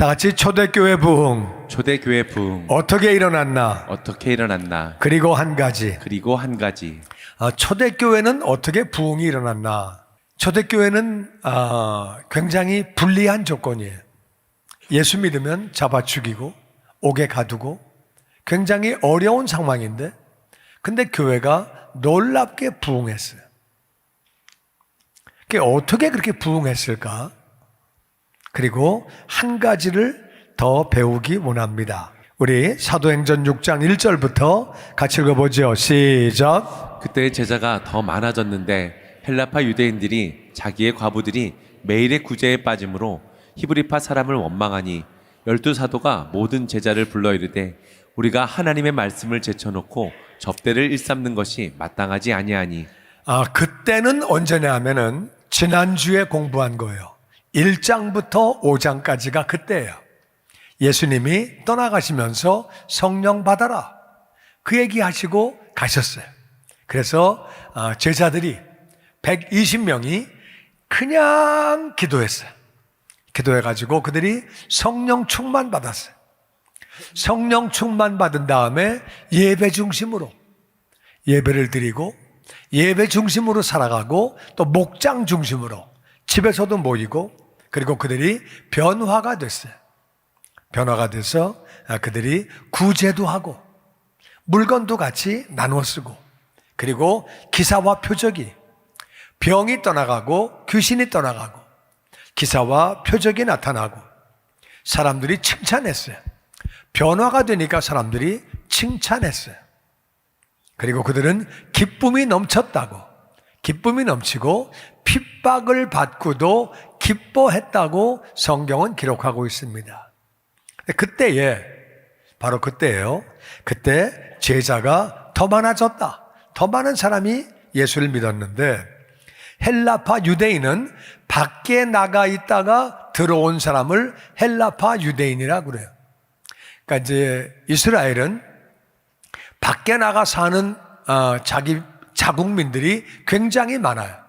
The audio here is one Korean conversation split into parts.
다 같이 초대교회 부흥 초대교회 부흥 어떻게 일어났나? 어떻게 일어났나? 그리고 한 가지, 그리고 한 가지, 초대교회는 어떻게 부흥이 일어났나? 초대교회는 굉장히 불리한 조건이에요. 예수 믿으면 잡아 죽이고 옥에 가두고 굉장히 어려운 상황인데, 근데 교회가 놀랍게 부흥했어요. 그게 어떻게 그렇게 부흥했을까? 그리고 한 가지를 더 배우기 원합니다. 우리 사도행전 6장 1절부터 같이 읽어보죠. 시작. 그때 제자가 더 많아졌는데 헬라파 유대인들이 자기의 과부들이 매일의 구제에 빠짐으로 히브리파 사람을 원망하니 12사도가 모든 제자를 불러 이르되 우리가 하나님의 말씀을 제쳐놓고 접대를 일삼는 것이 마땅하지 아니하니. 그때는 언제냐 하면은 지난주에 공부한 거예요. 1장부터 5장까지가 그때예요. 예수님이 떠나가시면서 성령 받아라, 그 얘기 하시고 가셨어요. 그래서 제자들이 120명이 그냥 기도했어요. 기도해가지고 그들이 성령 충만 받았어요. 성령 충만 받은 다음에 예배 중심으로 예배를 드리고 예배 중심으로 살아가고 또 목장 중심으로 집에서도 모이고, 그리고 그들이 변화가 됐어요. 변화가 돼서 그들이 구제도 하고 물건도 같이 나누어 쓰고, 그리고 기사와 표적이, 병이 떠나가고 귀신이 떠나가고 기사와 표적이 나타나고 사람들이 칭찬했어요. 변화가 되니까 사람들이 칭찬했어요. 그리고 그들은 기쁨이 넘쳤다고, 기쁨이 넘치고 핍박을 받고도 기뻐했다고 성경은 기록하고 있습니다. 그때에, 바로 그때예요. 그때 제자가 더 많아졌다. 더 많은 사람이 예수를 믿었는데, 헬라파 유대인은 밖에 나가 있다가 들어온 사람을 헬라파 유대인이라 그래요. 그러니까 이제 이스라엘은 밖에 나가 사는 자기 자국민들이 굉장히 많아요.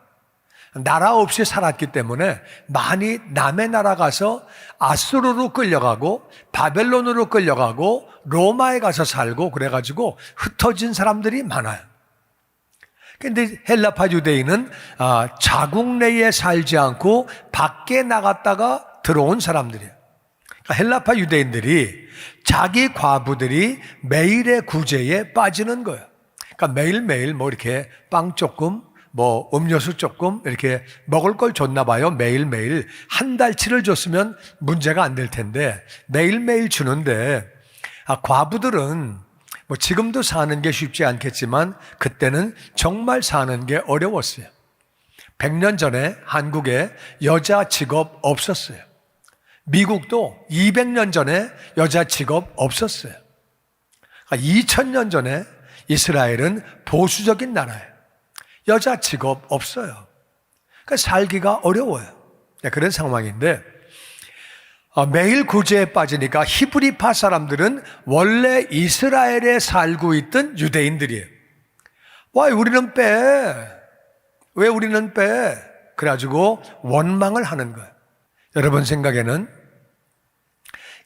나라 없이 살았기 때문에 많이 남의 나라 가서 아수르로 끌려가고 바벨론으로 끌려가고 로마에 가서 살고 그래가지고 흩어진 사람들이 많아요. 그런데 헬라파 유대인은 자국 내에 살지 않고 밖에 나갔다가 들어온 사람들이에요. 그러니까 헬라파 유대인들이 자기 과부들이 매일의 구제에 빠지는 거예요. 그러니까 매일매일 뭐 이렇게 빵 조금, 뭐 음료수 조금 이렇게 먹을 걸 줬나 봐요. 매일매일 한 달치를 줬으면 문제가 안 될 텐데 매일매일 주는데, 과부들은 뭐 지금도 사는 게 쉽지 않겠지만 그때는 정말 사는 게 어려웠어요. 100년 전에 한국에 여자 직업 없었어요. 미국도 200년 전에 여자 직업 없었어요. 2000년 전에 이스라엘은 보수적인 나라예요. 여자 직업 없어요. 그러니까 살기가 어려워요. 그런 상황인데, 매일 구제에 빠지니까 히브리파 사람들은 원래 이스라엘에 살고 있던 유대인들이에요. 와, 우리는 빼. 왜 우리는 빼? 그래가지고 원망을 하는 거예요. 여러분 생각에는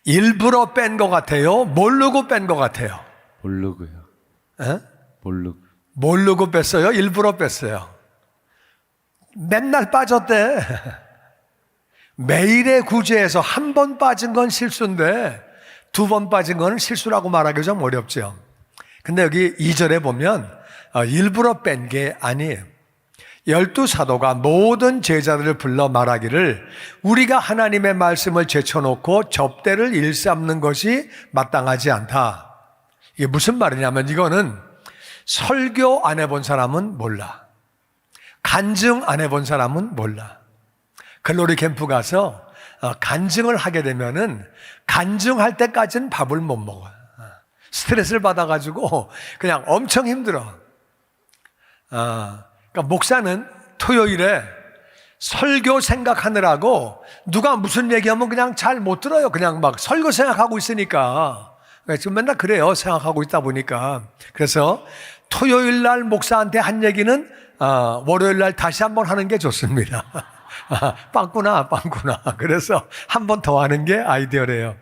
일부러 뺀 것 같아요? 모르고 뺀 것 같아요? 모르고요. 에? 모르고. 뺐어요? 일부러 뺐어요? 맨날 빠졌대. 매일의 구제에서 한 번 빠진 건 실수인데 2번 빠진 건 실수라고 말하기 좀 어렵죠. 근데 여기 2절에 보면 일부러 뺀 게 아니에요. 12사도가 모든 제자들을 불러 말하기를 우리가 하나님의 말씀을 제쳐놓고 접대를 일삼는 것이 마땅하지 않다. 이게 무슨 말이냐면, 이거는 설교 안 해본 사람은 몰라, 간증 안 해본 사람은 몰라. 글로리 캠프 가서 간증을 하게 되면은 간증할 때까지는 밥을 못 먹어요. 스트레스를 받아가지고 그냥 엄청 힘들어. 그러니까 목사는 토요일에 설교 생각하느라고 누가 무슨 얘기하면 그냥 잘 못 들어요. 그냥 막 설교 생각하고 있으니까. 지금 맨날 그래요. 생각하고 있다 보니까. 그래서 토요일 날 목사한테 한 얘기는 월요일 날 다시 한번 하는 게 좋습니다. 빵꾸나. 그래서 한 번 더 하는 게 아이디어래요.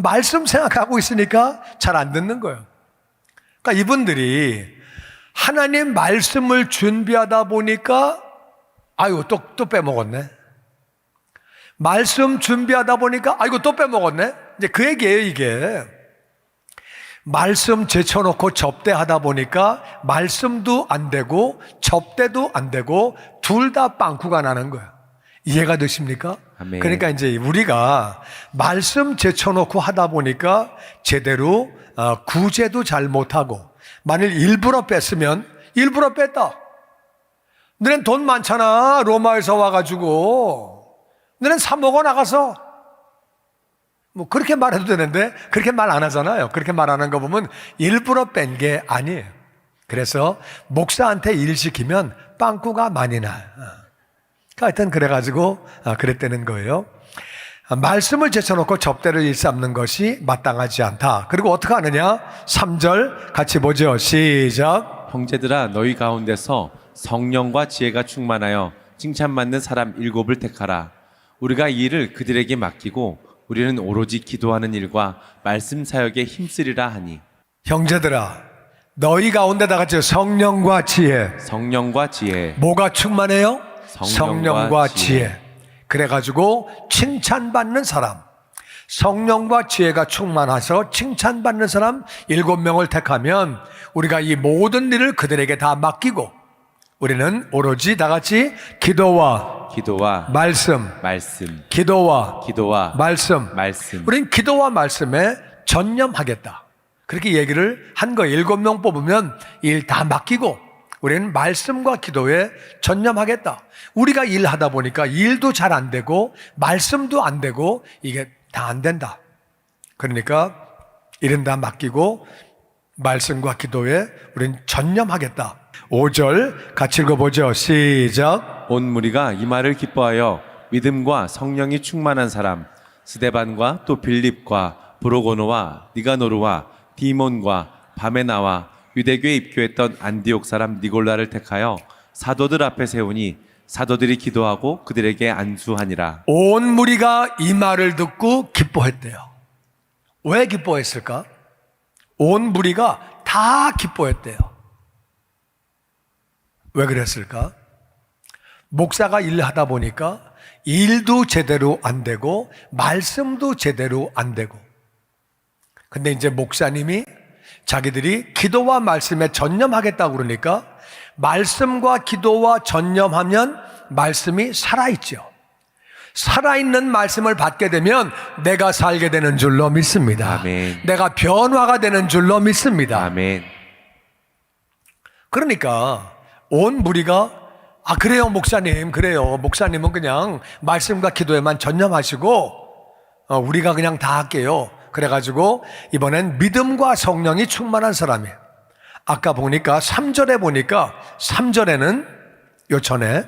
말씀 생각하고 있으니까 잘 안 듣는 거예요. 그러니까 이분들이 하나님 말씀을 준비하다 보니까 아이고 또 빼먹었네. 말씀 준비하다 보니까 아이고 또 빼먹었네. 이제 그 얘기예요, 이게. 말씀 제쳐놓고 접대하다 보니까 말씀도 안 되고 접대도 안 되고 둘 다 빵꾸가 나는 거예요. 이해가 되십니까? 아멘. 그러니까 이제 우리가 말씀 제쳐놓고 하다 보니까 제대로 구제도 잘 못하고, 만일 일부러 뺐으면 일부러 뺐다. 너넨 돈 많잖아. 로마에서 와가지고 너넨 사 먹어 나가서. 뭐 그렇게 말해도 되는데 그렇게 말 안 하잖아요. 그렇게 말하는 거 보면 일부러 뺀 게 아니에요. 그래서 목사한테 일 시키면 빵꾸가 많이 나요. 하여튼 그래가지고 그랬다는 거예요. 말씀을 제쳐놓고 접대를 일삼는 것이 마땅하지 않다. 그리고 어떻게 하느냐? 3절 같이 보죠. 시작. 형제들아 너희 가운데서 성령과 지혜가 충만하여 칭찬받는 사람 7을 택하라. 우리가 이 일을 그들에게 맡기고 우리는 오로지 기도하는 일과 말씀 사역에 힘쓰리라 하니. 형제들아 너희 가운데다가 성령과 지혜. 성령과 지혜. 뭐가 충만해요? 성령과 지혜. 그래가지고 칭찬받는 사람, 성령과 지혜가 충만해서 칭찬받는 사람 7명을 택하면 우리가 이 모든 일을 그들에게 다 맡기고 우리는 오로지 다 같이 기도와 말씀, 기도와 말씀. 우린 기도와 말씀에 전념하겠다. 그렇게 얘기를 한 거예요. 7명 뽑으면 일 다 맡기고 우리는 말씀과 기도에 전념하겠다. 우리가 일하다 보니까 일도 잘 안 되고 말씀도 안 되고 이게 다 안 된다. 그러니까 일은 다 맡기고 말씀과 기도에 우리는 전념하겠다. 5절 같이 읽어보죠. 시작. 온 무리가 이 말을 기뻐하여 믿음과 성령이 충만한 사람 스데반과 또 빌립과 브로고노와 니가노르와 디몬과 바메나와 유대교에 입교했던 안디옥 사람 니골라를 택하여 사도들 앞에 세우니 사도들이 기도하고 그들에게 안수하니라. 온 무리가 이 말을 듣고 기뻐했대요. 왜 기뻐했을까? 온 무리가 다 기뻐했대요. 왜 그랬을까? 목사가 일하다 보니까 일도 제대로 안 되고 말씀도 제대로 안 되고, 근데 이제 목사님이 자기들이 기도와 말씀에 전념하겠다고 그러니까 말씀과 기도와 전념하면 말씀이 살아있죠. 살아있는 말씀을 받게 되면 내가 살게 되는 줄로 믿습니다. 아멘. 내가 변화가 되는 줄로 믿습니다. 아멘. 그러니까 온 무리가 그래요 목사님, 그래요 목사님은 그냥 말씀과 기도에만 전념하시고 우리가 그냥 다 할게요. 그래가지고 이번엔 믿음과 성령이 충만한 사람이에요. 아까 보니까 3절에 보니까 3절에는 요 전에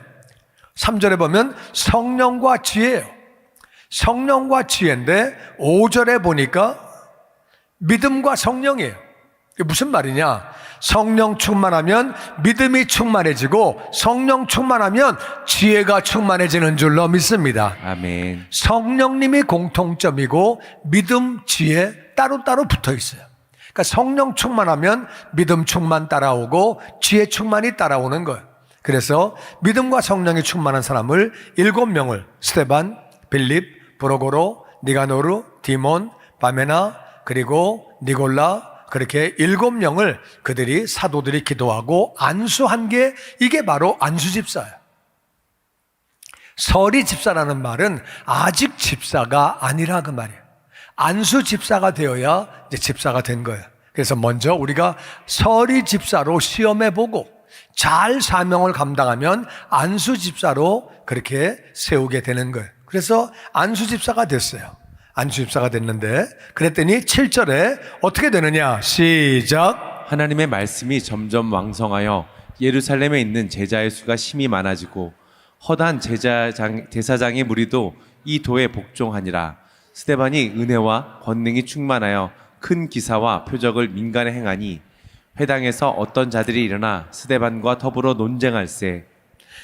3절에 보면 성령과 지혜예요. 성령과 지혜인데 5절에 보니까 믿음과 성령이에요. 이게 무슨 말이냐? 성령 충만하면 믿음이 충만해지고 성령 충만하면 지혜가 충만해지는 줄로 믿습니다. 아멘. 성령님이 공통점이고 믿음, 지혜 따로따로 붙어 있어요. 그러니까 성령 충만하면 믿음 충만 따라오고 지혜 충만이 따라오는 거예요. 그래서 믿음과 성령이 충만한 사람을 7명을 스데반, 빌립, 브로고로, 니가노르, 디몬, 바메나 그리고 니골라, 그렇게 7명을 그들이 사도들이 기도하고 안수한 게 이게 바로 안수집사예요. 서리집사라는 말은 아직 집사가 아니라 그 말이에요. 안수집사가 되어야 이제 집사가 된 거예요. 그래서 먼저 우리가 서리집사로 시험해보고 잘 사명을 감당하면 안수집사로 그렇게 세우게 되는 거예요. 그래서 안수집사가 됐어요. 안수집사가 됐는데 그랬더니 7절에 어떻게 되느냐? 시작. 하나님의 말씀이 점점 왕성하여 예루살렘에 있는 제자의 수가 심히 많아지고 허다한 제사장의 무리도 이 도에 복종하니라. 스데반이 은혜와 권능이 충만하여 큰 기사와 표적을 민간에 행하니 회당에서 어떤 자들이 일어나 스데반과 더불어 논쟁할세.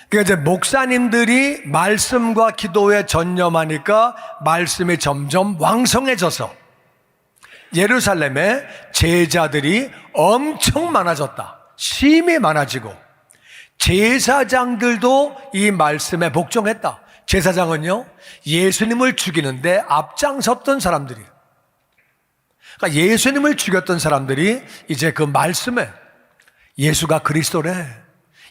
그러니까 이제 목사님들이 말씀과 기도에 전념하니까 말씀이 점점 왕성해져서 예루살렘에 제자들이 엄청 많아졌다. 심히 많아지고 제사장들도 이 말씀에 복종했다. 제사장은요, 예수님을 죽이는데 앞장섰던 사람들이에요. 그러니까 예수님을 죽였던 사람들이 이제 그 말씀에 예수가 그리스도래,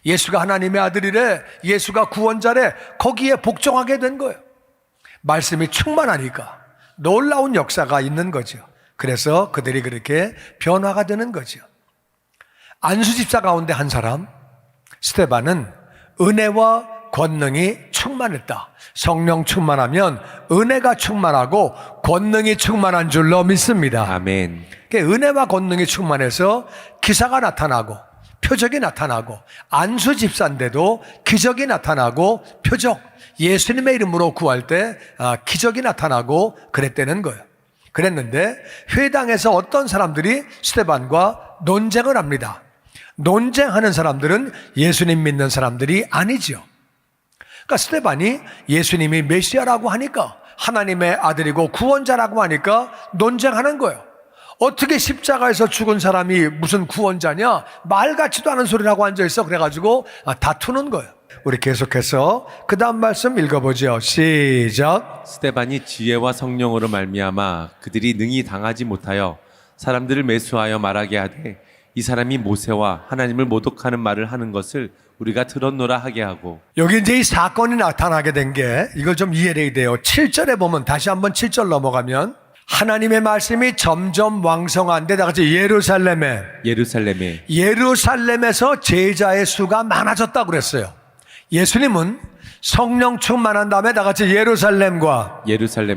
예수가 하나님의 아들이래, 예수가 구원자래, 거기에 복종하게 된 거예요. 말씀이 충만하니까 놀라운 역사가 있는 거죠. 그래서 그들이 그렇게 변화가 되는 거죠. 안수집사 가운데 한 사람 스데반은 은혜와 권능이 충만했다. 성령 충만하면 은혜가 충만하고 권능이 충만한 줄로 믿습니다. 아멘. 은혜와 권능이 충만해서 기사가 나타나고 표적이 나타나고, 안수집사인데도 기적이 나타나고 표적, 예수님의 이름으로 구할 때 기적이 나타나고 그랬다는 거예요. 그랬는데 회당에서 어떤 사람들이 스데반과 논쟁을 합니다. 논쟁하는 사람들은 예수님 믿는 사람들이 아니죠. 그러니까 스데반이 예수님이 메시아라고 하니까, 하나님의 아들이고 구원자라고 하니까 논쟁하는 거예요. 어떻게 십자가에서 죽은 사람이 무슨 구원자냐? 말 같지도 않은 소리라고 앉아있어. 그래가지고 다투는 거예요. 우리 계속해서 그 다음 말씀 읽어보죠. 시작. 스데반이 지혜와 성령으로 말미암아 그들이 능히 당하지 못하여 사람들을 매수하여 말하게 하되, 이 사람이 모세와 하나님을 모독하는 말을 하는 것을 우리가 들었노라 하게 하고. 여기 이제 이 사건이 나타나게 된 게, 이걸 좀 이해해야 돼요. 7절에 보면, 다시 한번 7절 넘어가면, 하나님의 말씀이 점점 왕성한데, 다 같이 예루살렘에서 제자의 수가 많아졌다고 그랬어요. 예수님은 성령 충만한 다음에 다 같이 예루살렘과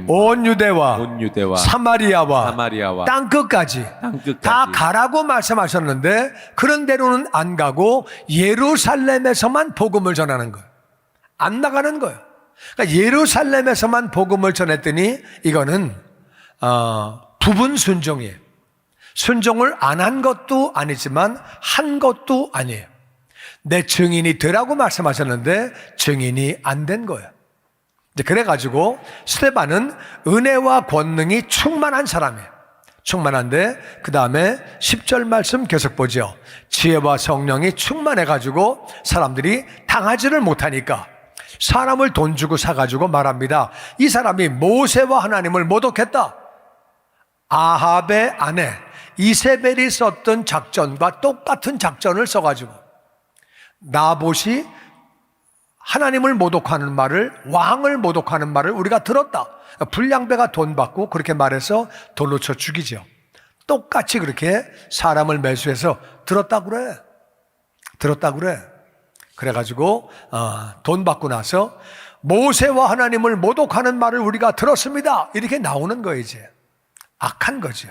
온 유대와 사마리아와 땅끝까지 다 가라고 말씀하셨는데, 그런 데로는 안 가고 예루살렘에서만 복음을 전하는 거예요. 안 나가는 거예요. 그러니까 예루살렘에서만 복음을 전했더니 이거는 부분 순종이에요. 순종을 안 한 것도 아니지만 한 것도 아니에요. 내 증인이 되라고 말씀하셨는데 증인이 안 된 거예요. 그래가지고 스데반은 은혜와 권능이 충만한 사람이에요. 충만한데 그 다음에 10절 말씀 계속 보죠. 지혜와 성령이 충만해가지고 사람들이 당하지를 못하니까 사람을 돈 주고 사가지고 말합니다. 이 사람이 모세와 하나님을 모독했다. 아합의 아내 이세벨이 썼던 작전과 똑같은 작전을 써가지고 나봇이 하나님을 모독하는 말을, 왕을 모독하는 말을 우리가 들었다. 불량배가 돈 받고 그렇게 말해서 돌로 쳐 죽이죠. 똑같이 그렇게 사람을 매수해서 들었다고 그래. 그래가지고 돈 받고 나서 모세와 하나님을 모독하는 말을 우리가 들었습니다. 이렇게 나오는 거예요. 이제 악한 거죠.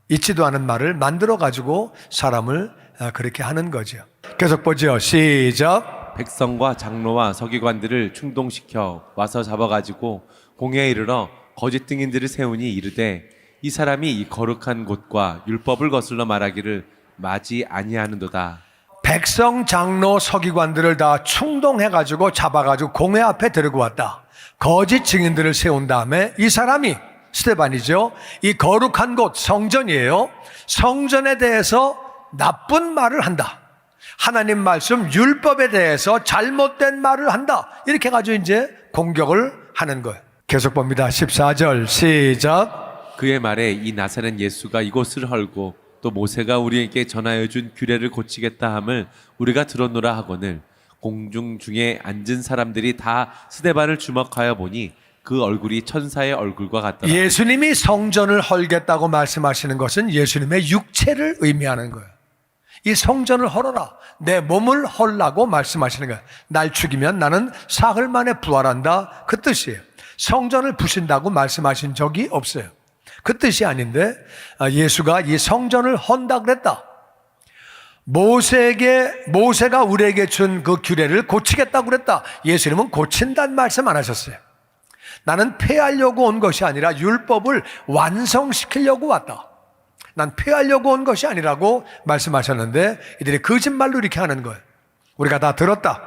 있지도 않은 말을 만들어가지고 사람을 그렇게 하는 거죠. 계속 보죠. 시작. 백성과 장로와 서기관들을 충동시켜 와서 잡아가지고 공회에 이르러 거짓 증인들을 세우니 이르되, 이 사람이 이 거룩한 곳과 율법을 거슬러 말하기를 마지 아니하는도다. 백성, 장로, 서기관들을 다 충동해가지고 잡아가지고 공회 앞에 데리고 왔다. 거짓 증인들을 세운 다음에 이 사람이, 스데반이죠, 이 거룩한 곳, 성전이에요. 성전에 대해서 나쁜 말을 한다. 하나님 말씀, 율법에 대해서 잘못된 말을 한다. 이렇게 해가지고 이제 공격을 하는 거예요. 계속 봅니다. 14절 시작. 그의 말에 이 나사렛 예수가 이곳을 헐고 또 모세가 우리에게 전하여 준 규례를 고치겠다 함을 우리가 들었노라 하거늘, 공중 중에 앉은 사람들이 다 스데반을 주목하여 보니 그 얼굴이 천사의 얼굴과 같더라. 예수님이 성전을 헐겠다고 말씀하시는 것은 예수님의 육체를 의미하는 거예요. 이 성전을 헐어라, 내 몸을 헐라고 말씀하시는 거예요. 날 죽이면 나는 사흘 만에 부활한다, 그 뜻이에요. 성전을 부신다고 말씀하신 적이 없어요. 그 뜻이 아닌데 예수가 이 성전을 헌다 그랬다. 모세가 우리에게 준 그 규례를 고치겠다고 그랬다. 예수님은 고친다는 말씀 안 하셨어요. 나는 폐하려고 온 것이 아니라 율법을 완성시키려고 왔다. 난 폐하려고 온 것이 아니라고 말씀하셨는데 이들이 거짓말로 이렇게 하는 거예요. 우리가 다 들었다.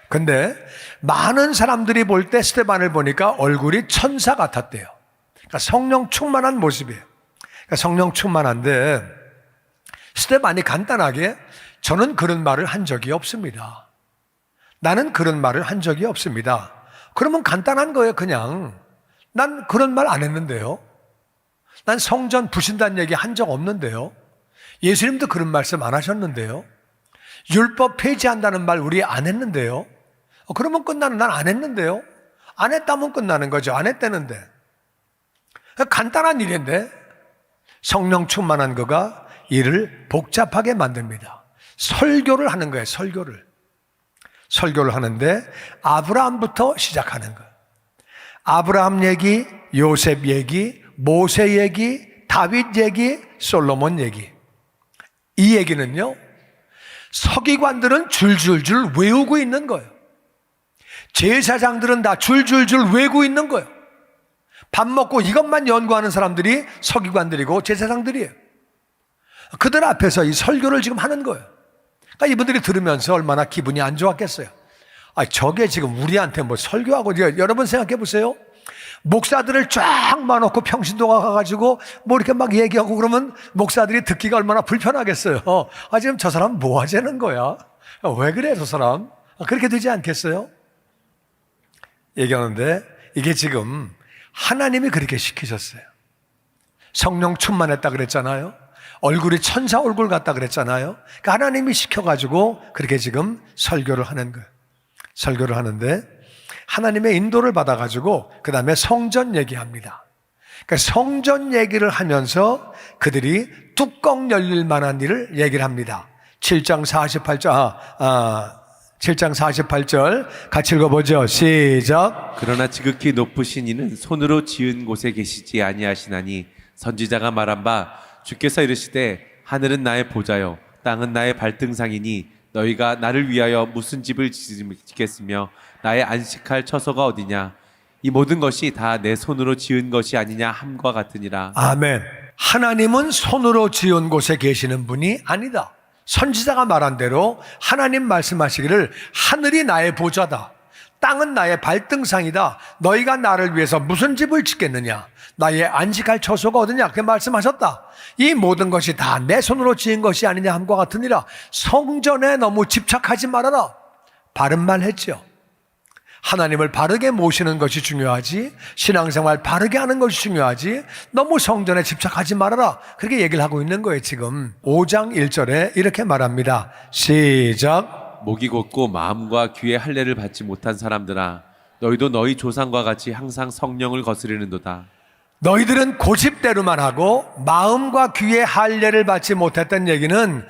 근데 많은 사람들이 볼 때 스데반을 보니까 얼굴이 천사 같았대요. 그러니까 성령 충만한 모습이에요. 그러니까 성령 충만한데 스데반이 간단하게 저는 그런 말을 한 적이 없습니다. 나는 그런 말을 한 적이 없습니다. 그러면 간단한 거예요. 그냥 난 그런 말 안 했는데요. 난 성전 부신다는 얘기 한 적 없는데요. 예수님도 그런 말씀 안 하셨는데요. 율법 폐지한다는 말 우리 안 했는데요. 그러면 끝나는, 난 안 했는데요. 안 했다면 끝나는 거죠. 안 했다는데. 간단한 일인데 성령 충만한 그가 일을 복잡하게 만듭니다. 설교를 하는 거예요. 설교를 하는데 아브라함부터 시작하는 거예요. 아브라함 얘기, 요셉 얘기, 모세 얘기, 다윗 얘기, 솔로몬 얘기. 이 얘기는요, 서기관들은 줄줄줄 외우고 있는 거예요. 제사장들은 다 줄줄줄 외우고 있는 거예요. 밥 먹고 이것만 연구하는 사람들이 서기관들이고 제사장들이에요. 그들 앞에서 이 설교를 지금 하는 거예요. 그러니까 이분들이 들으면서 얼마나 기분이 안 좋았겠어요. 저게 지금 우리한테 뭐 설교하고, 여러분 생각해 보세요. 목사들을 쫙 많아놓고 평신도가 가가지고 뭐 이렇게 막 얘기하고 그러면 목사들이 듣기가 얼마나 불편하겠어요. 지금 저 사람 뭐 하자는 거야? 왜 그래, 저 사람? 그렇게 되지 않겠어요? 얘기하는데 이게 지금 하나님이 그렇게 시키셨어요. 성령 충만했다 그랬잖아요. 얼굴이 천사 얼굴 같다 그랬잖아요. 그러니까 하나님이 시켜가지고 그렇게 지금 설교를 하는 거예요. 설교를 하는데 하나님의 인도를 받아가지고 그 다음에 성전 얘기합니다. 그러니까 성전 얘기를 하면서 그들이 뚜껑 열릴 만한 일을 얘기를 합니다. 7장 48절 같이 읽어보죠. 시작. 그러나 지극히 높으신 이는 손으로 지은 곳에 계시지 아니하시나니 선지자가 말한 바 주께서 이르시되 하늘은 나의 보좌요 땅은 나의 발등상이니 너희가 나를 위하여 무슨 집을 짓겠으며 나의 안식할 처소가 어디냐 이 모든 것이 다 내 손으로 지은 것이 아니냐 함과 같으니라. 아멘. 하나님은 손으로 지은 곳에 계시는 분이 아니다. 선지자가 말한 대로 하나님 말씀하시기를 하늘이 나의 보좌다, 땅은 나의 발등상이다, 너희가 나를 위해서 무슨 집을 짓겠느냐, 나의 안식할 처소가 어디냐, 그렇게 말씀하셨다. 이 모든 것이 다 내 손으로 지은 것이 아니냐 함과 같으니라. 성전에 너무 집착하지 말아라. 바른 말 했죠. 하나님을 바르게 모시는 것이 중요하지, 신앙생활 바르게 하는 것이 중요하지, 너무 성전에 집착하지 말아라. 그렇게 얘기를 하고 있는 거예요. 지금 5장 1절에 이렇게 말합니다. 시작. 목이 곧고 마음과 귀의 할례를 받지 못한 사람들아 너희도 너희 조상과 같이 항상 성령을 거스리는도다. 너희들은 고집대로만 하고 마음과 귀의 할례를 받지 못했던 얘기는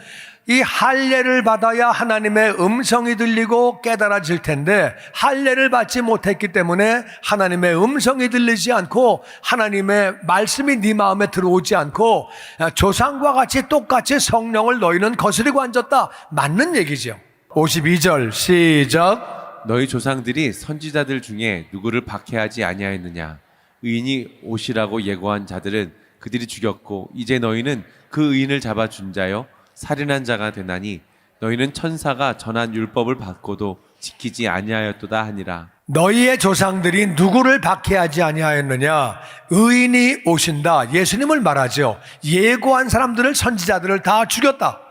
이 할례를 받아야 하나님의 음성이 들리고 깨달아질 텐데 할례를 받지 못했기 때문에 하나님의 음성이 들리지 않고 하나님의 말씀이 네 마음에 들어오지 않고 조상과 같이 똑같이 성령을 너희는 거스리고 앉았다. 맞는 얘기죠. 52절 시작. 너희 조상들이 선지자들 중에 누구를 박해하지 아니하였느냐. 의인이 오시라고 예고한 자들은 그들이 죽였고 이제 너희는 그 의인을 잡아준 자여 살인한 자가 되나니 너희는 천사가 전한 율법을 받고도 지키지 아니하였도다 하니라. 너희의 조상들이 누구를 박해하지 아니하였느냐. 의인이 오신다. 예수님을 말하죠. 예고한 사람들을, 선지자들을 다 죽였다.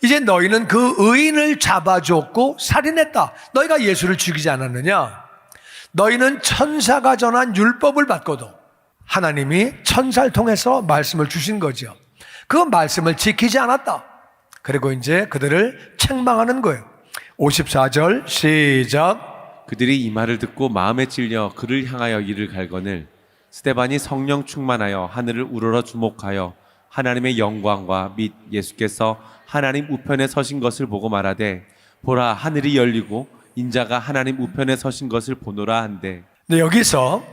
이제 너희는 그 의인을 잡아줬고 살인했다. 너희가 예수를 죽이지 않았느냐. 너희는 천사가 전한 율법을 받고도, 하나님이 천사를 통해서 말씀을 주신 거죠. 그 말씀을 지키지 않았다. 그리고 이제 그들을 책망하는 거예요. 54절 시작. 그들이 이 말을 듣고 마음에 찔려 그를 향하여 이를 갈거늘 스데반이 성령 충만하여 하늘을 우러러 주목하여 하나님의 영광과 및 예수께서 하나님 우편에 서신 것을 보고 말하되 보라 하늘이 열리고 인자가 하나님 우편에 서신 것을 보노라 한대. 근데 여기서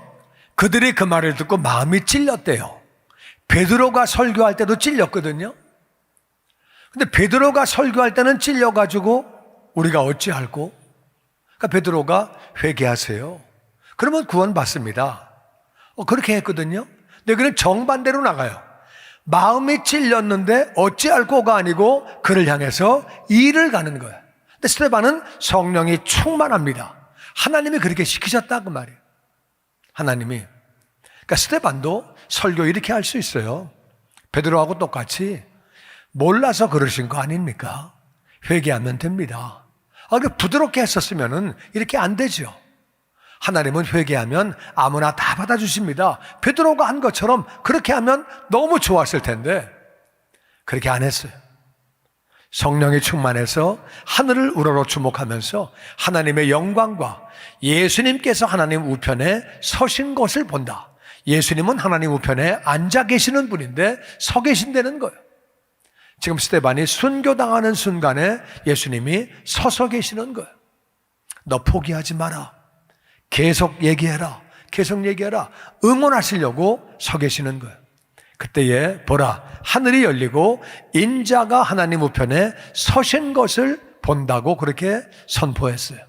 그들이 그 말을 듣고 마음이 찔렸대요. 베드로가 설교할 때도 찔렸거든요. 근데 베드로가 설교할 때는 찔려가지고 우리가 어찌할꼬? 그러니까 베드로가 회개하세요. 그러면 구원받습니다. 그렇게 했거든요. 근데 그는 정반대로 나가요. 마음이 찔렸는데 어찌할꼬가 아니고 그를 향해서 일을 가는 거야. 근데 스데반은 성령이 충만합니다. 하나님이 그렇게 시키셨다 그 말이에요. 하나님이. 그러니까 스데반도 설교 이렇게 할 수 있어요. 베드로하고 똑같이 몰라서 그러신 거 아닙니까? 회개하면 됩니다. 부드럽게 했었으면은 이렇게 안 되죠. 하나님은 회개하면 아무나 다 받아주십니다. 베드로가 한 것처럼 그렇게 하면 너무 좋았을 텐데 그렇게 안 했어요. 성령이 충만해서 하늘을 우러러 주목하면서 하나님의 영광과 예수님께서 하나님 우편에 서신 것을 본다. 예수님은 하나님 우편에 앉아 계시는 분인데 서 계신다는 거예요. 지금 스데반이 순교당하는 순간에 예수님이 서서 계시는 거예요. 너 포기하지 마라. 계속 얘기해라. 계속 얘기해라. 응원하시려고 서 계시는 거예요. 그때에 보라, 하늘이 열리고 인자가 하나님 우편에 서신 것을 본다고 그렇게 선포했어요.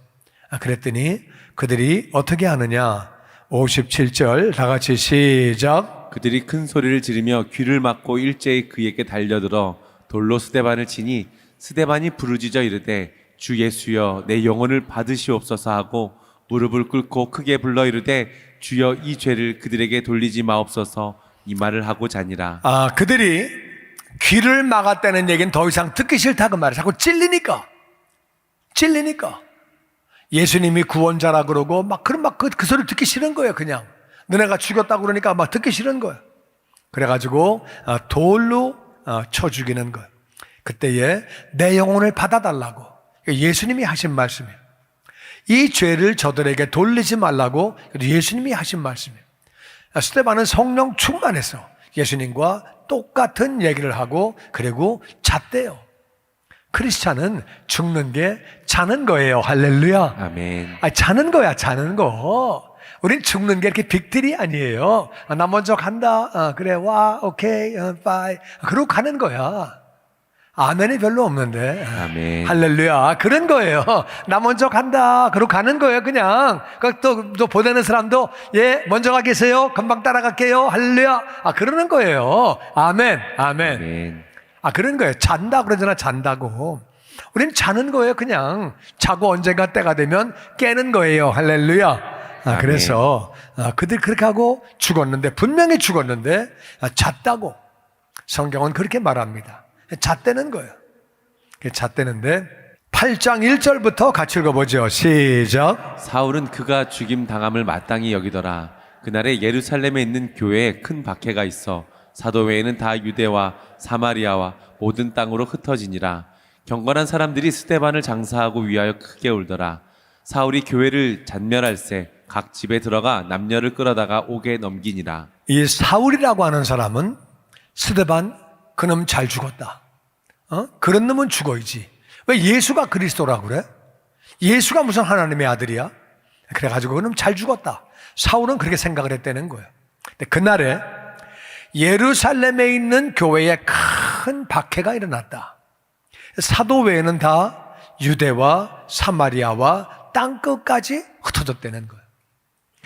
그랬더니 그들이 어떻게 하느냐? 57절 다 같이 시작. 그들이 큰 소리를 지르며 귀를 막고 일제히 그에게 달려들어 돌로 스데반을 치니 스데반이 부르짖어 이르되 주 예수여 내 영혼을 받으시옵소서 하고 무릎을 꿇고 크게 불러 이르되 주여 이 죄를 그들에게 돌리지 마옵소서 이 말을 하고 자니라. 그들이 귀를 막았다는 얘기는 더 이상 듣기 싫다 그 말이에요. 자꾸 찔리니까 예수님이 구원자라 그러고 그 소리 듣기 싫은 거예요. 그냥 너네가 죽였다고 그러니까 막 듣기 싫은 거예요. 그래가지고 돌로 쳐 죽이는 거예요. 그때에 내 영혼을 받아달라고 예수님이 하신 말씀이에요. 이 죄를 저들에게 돌리지 말라고 예수님이 하신 말씀이에요. 스데반은 성령 충만해서 예수님과 똑같은 얘기를 하고 그리고 잣대요. 크리스찬은 죽는 게 자는 거예요. 할렐루야. 아멘. 자는 거야, 자는 거. 우린 죽는 게 이렇게 빅딜이 아니에요. 나 먼저 간다. 그래, 와, 오케이, 빠이. 그러고 가는 거야. 아멘이 별로 없는데. 아멘. 할렐루야. 그런 거예요. 나 먼저 간다. 그러고 가는 거예요, 그냥. 또 보내는 사람도, 예, 먼저 가 계세요. 금방 따라갈게요. 할렐루야. 그러는 거예요. 아멘. 아멘. 아멘. 그런 거예요. 잔다 그러잖아, 잔다고. 우린 자는 거예요, 그냥. 자고 언젠가 때가 되면 깨는 거예요. 할렐루야. 그래서 그들 그렇게 하고 죽었는데, 분명히 죽었는데 잤다고 성경은 그렇게 말합니다. 잣대는 거예요. 잣대는데 8장 1절부터 같이 읽어보죠. 시작. 사울은 그가 죽임 당함을 마땅히 여기더라. 그날에 예루살렘에 있는 교회에 큰 박해가 있어 사도 외에는 다 유대와 사마리아와 모든 땅으로 흩어지니라. 경건한 사람들이 스데반을 장사하고 위하여 크게 울더라. 사울이 교회를 잔멸할세 각 집에 들어가 남녀를 끌어다가 옥에 넘기니라. 이 사울이라고 하는 사람은 스데반 그놈 잘 죽었다. 그런 놈은 죽어야지. 왜 예수가 그리스도라고 그래? 예수가 무슨 하나님의 아들이야? 그래가지고 그놈 잘 죽었다. 사울은 그렇게 생각을 했다는 거예요. 근데 그날에 예루살렘에 있는 교회에 큰 박해가 일어났다. 사도 외에는 다 유대와 사마리아와 땅끝까지 흩어졌다는 거예요.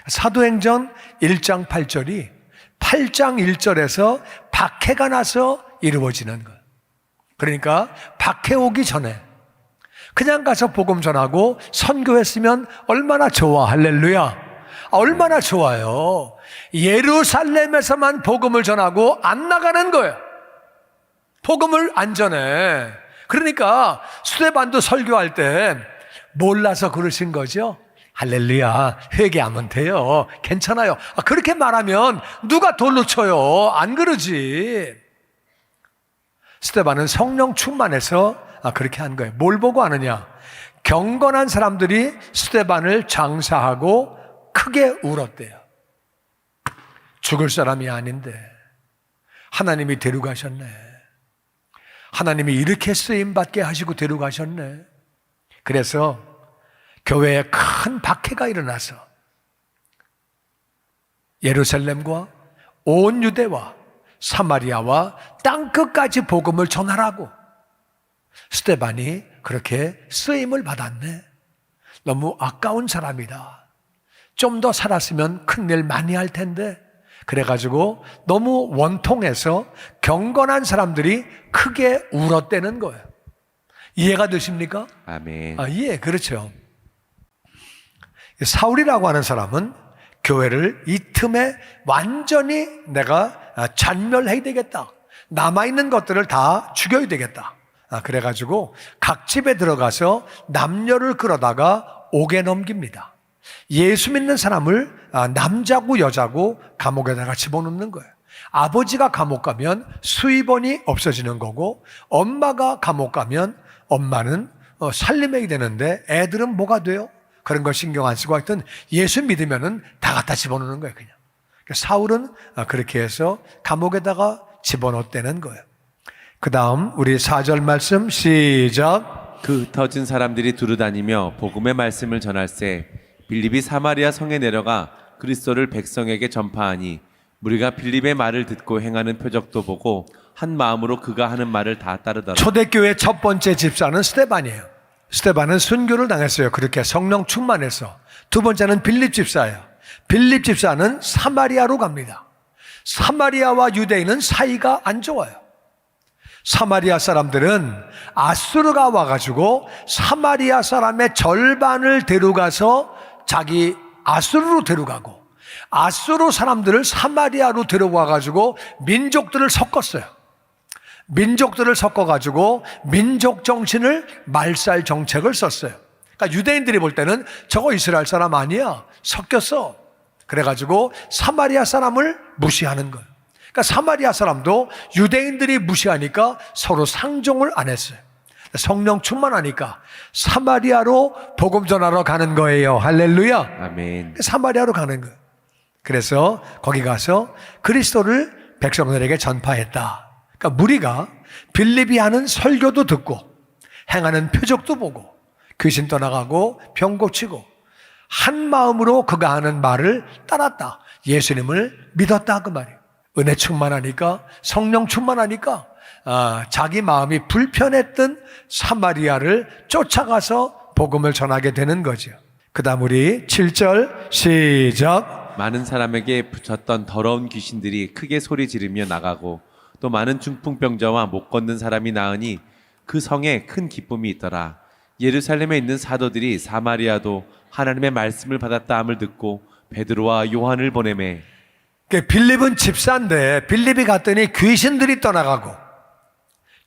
사도행전 1장 8절이 8장 1절에서 박해가 나서 이루어지는 거예요. 그러니까 박해 오기 전에 그냥 가서 복음 전하고 선교했으면 얼마나 좋아. 할렐루야. 얼마나 좋아요. 예루살렘에서만 복음을 전하고 안 나가는 거예요. 복음을 안 전해. 그러니까 스데반도 설교할 때 몰라서 그러신 거죠. 할렐루야. 회개하면 돼요. 괜찮아요. 그렇게 말하면 누가 돌로 쳐요? 안 그러지. 스데반은 성령 충만해서 그렇게 한 거예요. 뭘 보고 하느냐? 경건한 사람들이 스데반을 장사하고 크게 울었대요. 죽을 사람이 아닌데 하나님이 데려가셨네. 하나님이 이렇게 쓰임받게 하시고 데려가셨네. 그래서 교회에 큰 박해가 일어나서 예루살렘과 온 유대와 사마리아와 땅끝까지 복음을 전하라고 스데반이 그렇게 쓰임을 받았네. 너무 아까운 사람이다. 좀 더 살았으면 큰일 많이 할 텐데. 그래가지고 너무 원통해서 경건한 사람들이 크게 울었대는 거예요. 이해가 되십니까? 아멘. 예, 그렇죠. 사울이라고 하는 사람은 교회를 이 틈에 완전히 내가 잔멸해야 되겠다. 남아있는 것들을 다 죽여야 되겠다. 그래가지고 각 집에 들어가서 남녀를 끌어다가 옥에 넘깁니다. 예수 믿는 사람을 남자고 여자고 감옥에다가 집어넣는 거예요. 아버지가 감옥 가면 수입원이 없어지는 거고, 엄마가 감옥 가면 엄마는 살림해야 되는데 애들은 뭐가 돼요? 그런 걸 신경 안 쓰고 하여튼 예수 믿으면은 다 갖다 집어넣는 거예요, 그냥. 사울은 그렇게 해서 감옥에다가 집어넣었다는 거예요. 그 다음 우리 4절 말씀 시작. 그 흩어진 사람들이 두루다니며 복음의 말씀을 전할세 빌립이 사마리아 성에 내려가 그리스도를 백성에게 전파하니 무리가 빌립의 말을 듣고 행하는 표적도 보고 한 마음으로 그가 하는 말을 다 따르더라. 초대교회 첫 번째 집사는 스데반이에요. 스데반은 순교를 당했어요. 그렇게 성령 충만해서. 두 번째는 빌립 집사예요. 빌립 집사는 사마리아로 갑니다. 사마리아와 유대인은 사이가 안 좋아요. 사마리아 사람들은 아수르가 와가지고 사마리아 사람의 절반을 데려가서 자기 아수르로 데려가고, 아수르 사람들을 사마리아로 데려와가지고 민족들을 섞었어요. 민족들을 섞어가지고 민족 정신을 말살 정책을 썼어요. 그러니까 유대인들이 볼 때는 저거 이스라엘 사람 아니야, 섞였어. 그래가지고 사마리아 사람을 무시하는 거예요. 그러니까 사마리아 사람도 유대인들이 무시하니까 서로 상종을 안 했어요. 성령 충만하니까 사마리아로 복음 전하러 가는 거예요. 할렐루야. 아멘. 사마리아로 가는 거예요. 그래서 거기 가서 그리스도를 백성들에게 전파했다. 그러니까 무리가 빌립이 하는 설교도 듣고 행하는 표적도 보고 귀신 떠나가고 병 고치고 한 마음으로 그가 하는 말을 따랐다. 예수님을 믿었다 그 말이에요. 은혜 충만하니까, 성령 충만하니까 자기 마음이 불편했던 사마리아를 쫓아가서 복음을 전하게 되는 거죠. 그 다음 우리 7절 시작. 많은 사람에게 붙였던 더러운 귀신들이 크게 소리 지르며 나가고 또 많은 중풍병자와 못 걷는 사람이 나으니 그 성에 큰 기쁨이 있더라. 예루살렘에 있는 사도들이 사마리아도 하나님의 말씀을 받았다 함을 듣고 베드로와 요한을 보내매. 빌립은 집사인데 빌립이 갔더니 귀신들이 떠나가고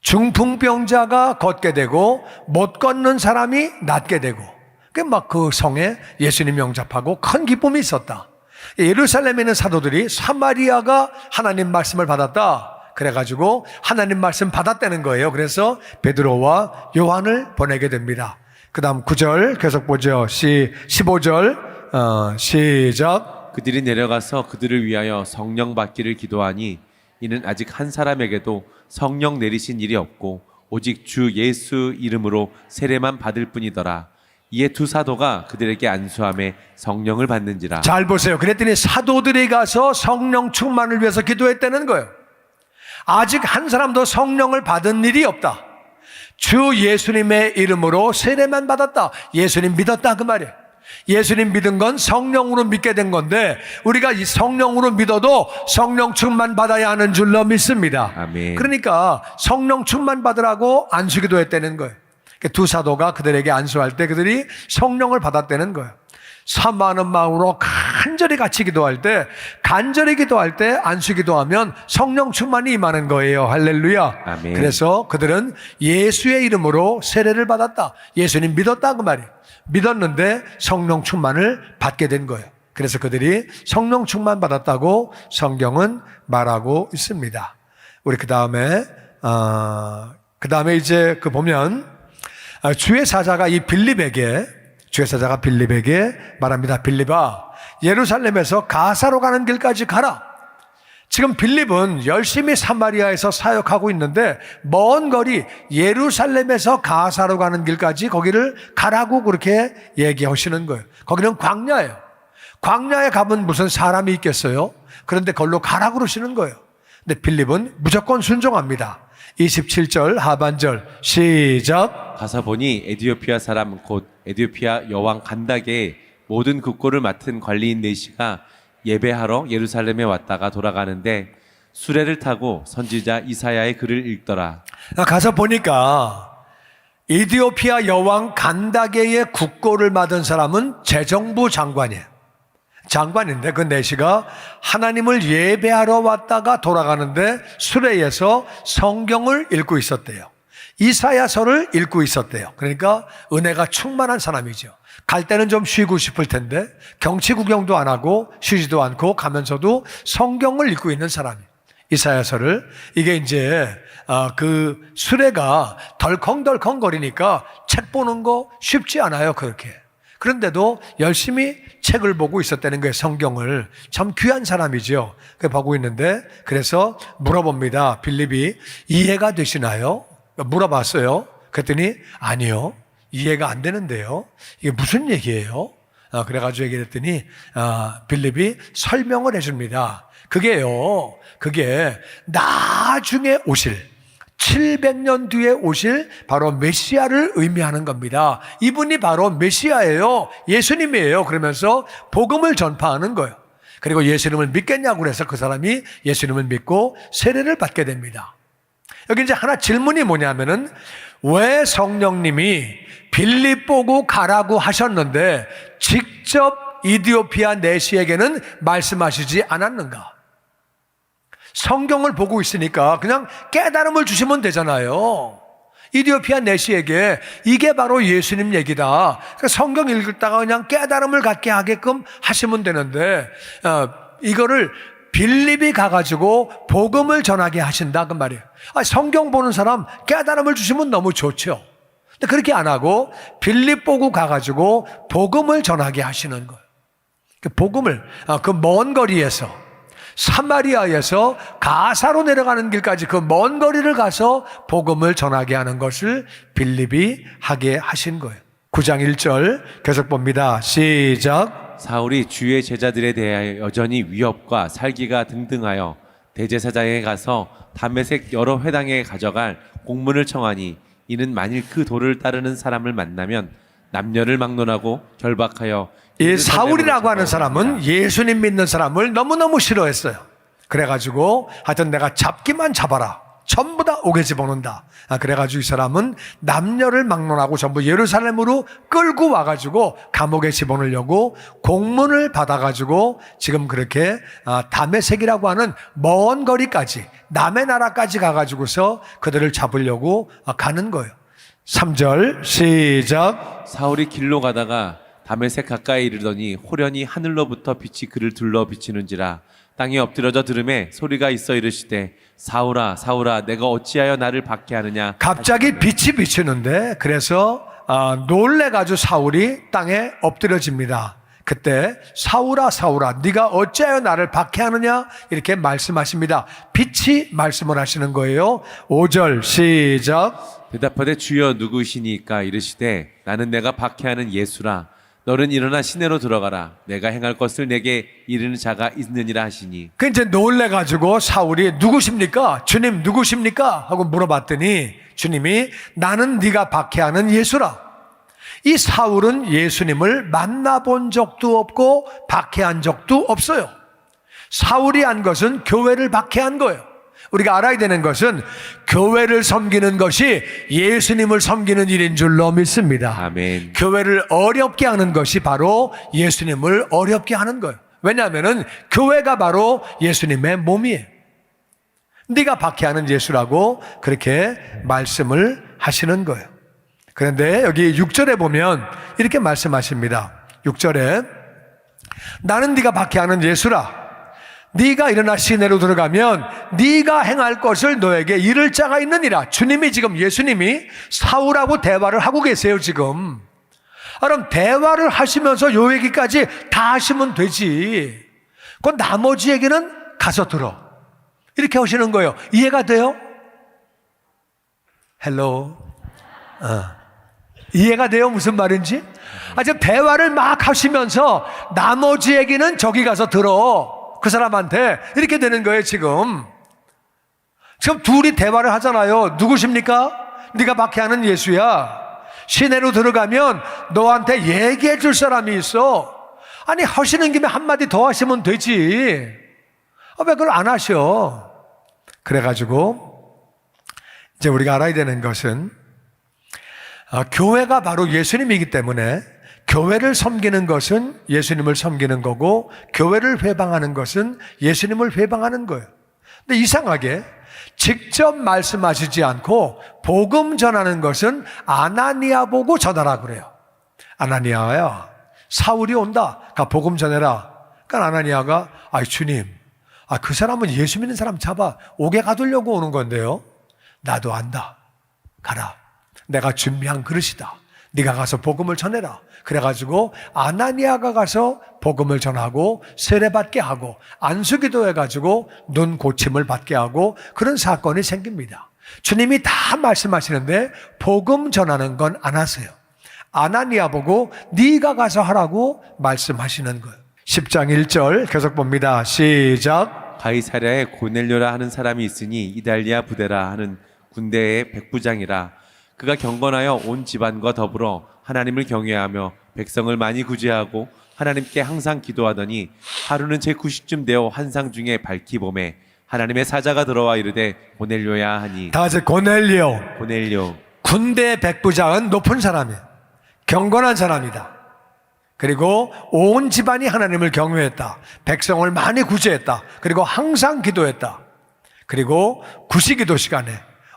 중풍병자가 걷게 되고 못 걷는 사람이 낫게 되고 막 그 성에 예수님 영접하고 큰 기쁨이 있었다. 예루살렘에 있는 사도들이 사마리아가 하나님 말씀을 받았다. 그래가지고 하나님 말씀 받았다는 거예요. 그래서 베드로와 요한을 보내게 됩니다. 그 다음 9절 계속 보죠. 15절 시작. 그들이 내려가서 그들을 위하여 성령 받기를 기도하니 이는 아직 한 사람에게도 성령 내리신 일이 없고 오직 주 예수 이름으로 세례만 받을 뿐이더라. 이에 두 사도가 그들에게 안수함에 성령을 받는지라. 잘 보세요. 그랬더니 사도들이 가서 성령 충만을 위해서 기도했다는 거예요. 아직 한 사람도 성령을 받은 일이 없다. 주 예수님의 이름으로 세례만 받았다. 예수님 믿었다 그 말이에요. 예수님 믿은 건 성령으로 믿게 된 건데 우리가 이 성령으로 믿어도 성령 충만 받아야 하는 줄로 믿습니다. 아멘. 그러니까 성령 충만 받으라고 안수기도 했다는 거예요. 두 사도가 그들에게 안수할 때 그들이 성령을 받았다는 거예요. 사모하는 마음으로 간절히 같이 기도할 때, 간절히 기도할 때 안수기도하면 성령 충만이 임하는 거예요. 할렐루야. 아멘. 그래서 그들은 예수의 이름으로 세례를 받았다. 예수님 믿었다 그 말이에요. 믿었는데 성령 충만을 받게 된 거예요. 그래서 그들이 성령 충만 받았다고 성경은 말하고 있습니다. 우리 그 다음에 이제 보면 주의 사자가 빌립에게 말합니다. 빌립아, 예루살렘에서 가사로 가는 길까지 가라. 지금 빌립은 열심히 사마리아에서 사역하고 있는데 먼 거리 예루살렘에서 가사로 가는 길까지 거기를 가라고 그렇게 얘기하시는 거예요. 거기는 광야예요. 광야에 가면 무슨 사람이 있겠어요? 그런데 거기로 가라고 그러시는 거예요. 근데 빌립은 무조건 순종합니다. 27절 하반절 시작. 가서 보니 에디오피아 사람 곧 에디오피아 여왕 간다게의 모든 국고를 맡은 관리인 네시가 예배하러 예루살렘에 왔다가 돌아가는데 수레를 타고 선지자 이사야의 글을 읽더라. 가서 보니까 이디오피아 여왕 간다게의 국고를 맡은 사람은 재정부 장관이에요. 장관인데 그 내시가 하나님을 예배하러 왔다가 돌아가는데 수레에서 성경을 읽고 있었대요. 이사야서를 읽고 있었대요. 그러니까 은혜가 충만한 사람이죠. 갈 때는 좀 쉬고 싶을 텐데 경치 구경도 안 하고 쉬지도 않고 가면서도 성경을 읽고 있는 사람이에요. 이사야서를. 이게 이제 그 수레가 덜컹덜컹 거리니까 책 보는 거 쉽지 않아요. 그렇게. 그런데도 열심히 책을 보고 있었다는 거예요. 성경을. 참 귀한 사람이죠. 그 보고 있는데 그래서 물어봅니다. 빌립이 이해가 되시나요? 물어봤어요. 그랬더니 아니요. 이해가 안 되는데요. 이게 무슨 얘기예요? 그래가지고 얘기했더니 빌립이 설명을 해줍니다. 그게 나중에 오실 700년 뒤에 오실 바로 메시아를 의미하는 겁니다. 이분이 바로 메시아예요. 예수님이에요. 그러면서 복음을 전파하는 거예요. 그리고 예수님을 믿겠냐고 그래서 그 사람이 예수님을 믿고 세례를 받게 됩니다. 여기 이제 하나 질문이 뭐냐면은 왜 성령님이 빌립 보고 가라고 하셨는데 직접 이디오피아 내시에게는 말씀하시지 않았는가? 성경을 보고 있으니까 그냥 깨달음을 주시면 되잖아요. 이디오피아 내시에게 이게 바로 예수님 얘기다. 성경 읽다가 그냥 깨달음을 갖게 하게끔 하시면 되는데 이거를 빌립이 가가지고 복음을 전하게 하신다 그 말이에요. 성경 보는 사람 깨달음을 주시면 너무 좋죠. 근데 그렇게 안 하고 빌립 보고 가가지고 복음을 전하게 하시는 거예요. 그 복음을 그 먼 거리에서 사마리아에서 가사로 내려가는 길까지 그 먼 거리를 가서 복음을 전하게 하는 것을 빌립이 하게 하신 거예요. 9장 1절 계속 봅니다. 시작. 사울이 주의 제자들에 대하여 여전히 위협과 살기가 등등하여 대제사장에 가서 다메섹 여러 회당에 가져갈 공문을 청하니 이는 만일 그 도를 따르는 사람을 만나면 남녀를 막론하고 결박하여 이 사울이라고 하는 사람은 예수님 믿는 사람을 너무너무 싫어했어요. 그래가지고 하여튼 내가 잡기만 잡아라. 전부 다 옥에 집어넣는다. 그래가지고 이 사람은 남녀를 막론하고 전부 예루살렘으로 끌고 와가지고 감옥에 집어넣으려고 공문을 받아가지고 지금 그렇게 다메섹이라고 하는 먼 거리까지 남의 나라까지 가가지고서 그들을 잡으려고 가는 거예요. 3절 시작. 사울이 길로 가다가 다메섹 가까이 이르더니 호련히 하늘로부터 빛이 그를 둘러 비치는지라 땅에 엎드려져 들음에 소리가 있어 이르시되 사울아 사울아 내가 어찌하여 나를 박해하느냐. 갑자기 빛이 비치는데 그래서 놀래가지고 사울이 땅에 엎드려집니다. 그때 사울아 사울아 네가 어찌하여 나를 박해하느냐 이렇게 말씀하십니다. 빛이 말씀을 하시는 거예요. 5절 시작. 대답하되 주여 누구시니까 이르시되 나는 내가 박해하는 예수라. 너는 일어나 시내로 들어가라. 내가 행할 것을 내게 이르는 자가 있느니라 하시니. 그 이제 놀래가지고 사울이 누구십니까? 주님 누구십니까? 하고 물어봤더니 주님이 나는 네가 박해하는 예수라. 이 사울은 예수님을 만나본 적도 없고 박해한 적도 없어요. 사울이 한 것은 교회를 박해한 거예요. 우리가 알아야 되는 것은 교회를 섬기는 것이 예수님을 섬기는 일인 줄로 믿습니다. 아멘. 교회를 어렵게 하는 것이 바로 예수님을 어렵게 하는 거예요. 왜냐하면 교회가 바로 예수님의 몸이에요. 네가 박해하는 예수라고 그렇게 말씀을 하시는 거예요. 그런데 여기 6절에 보면 이렇게 말씀하십니다. 6절에 나는 네가 박해하는 예수라. 네가 일어나 시내로 들어가면 네가 행할 것을 너에게 이를 자가 있느니라. 주님이 지금 예수님이 사울하고 대화를 하고 계세요 지금. 그럼 대화를 하시면서 요 얘기까지 다 하시면 되지. 그 나머지 얘기는 가서 들어. 이렇게 하시는 거예요. 이해가 돼요? 헬로. 이해가 돼요? 무슨 말인지? 지금 대화를 막 하시면서 나머지 얘기는 저기 가서 들어. 그 사람한테 이렇게 되는 거예요 지금. 지금 둘이 대화를 하잖아요. 누구십니까? 네가 박해하는 예수야. 시내로 들어가면 너한테 얘기해 줄 사람이 있어. 아니 하시는 김에 한마디 더 하시면 되지. 왜 그걸 안 하셔? 그래가지고 이제 우리가 알아야 되는 것은 교회가 바로 예수님이기 때문에 교회를 섬기는 것은 예수님을 섬기는 거고 교회를 회방하는 것은 예수님을 회방하는 거예요. 근데 이상하게 직접 말씀하시지 않고 복음 전하는 것은 아나니아 보고 전하라 그래요. 아나니아야, 사울이 온다. 가 복음 전해라. 그러니까 아나니아가 주님, 그 사람은 예수 믿는 사람 잡아 옥에 가두려고 오는 건데요. 나도 안다. 가라. 내가 준비한 그릇이다. 네가 가서 복음을 전해라. 그래가지고 아나니아가 가서 복음을 전하고 세례받게 하고 안수기도 해가지고 눈 고침을 받게 하고 그런 사건이 생깁니다. 주님이 다 말씀하시는데 복음 전하는 건 안 하세요. 아나니아 보고 네가 가서 하라고 말씀하시는 거예요. 10장 1절 계속 봅니다. 시작. 가이사랴에 고넬료라 하는 사람이 있으니 이달리아 부대라 하는 군대의 백부장이라. 그가 경건하여 온 집안과 더불어 하나님을 경외하며 백성을 많이 구제하고 하나님께 항상 기도하더니 하루는 제9시쯤 되어 환상 중에 밝히 봄에 하나님의 사자가 들어와 이르되 고넬료야 하니. 다 같이 고넬료. 고넬료. 군대 백부장은 높은 사람이에요. 경건한 사람이다. 그리고 온 집안이 하나님을 경외했다. 백성을 많이 구제했다. 그리고 항상 기도했다. 그리고 구시기도 시간에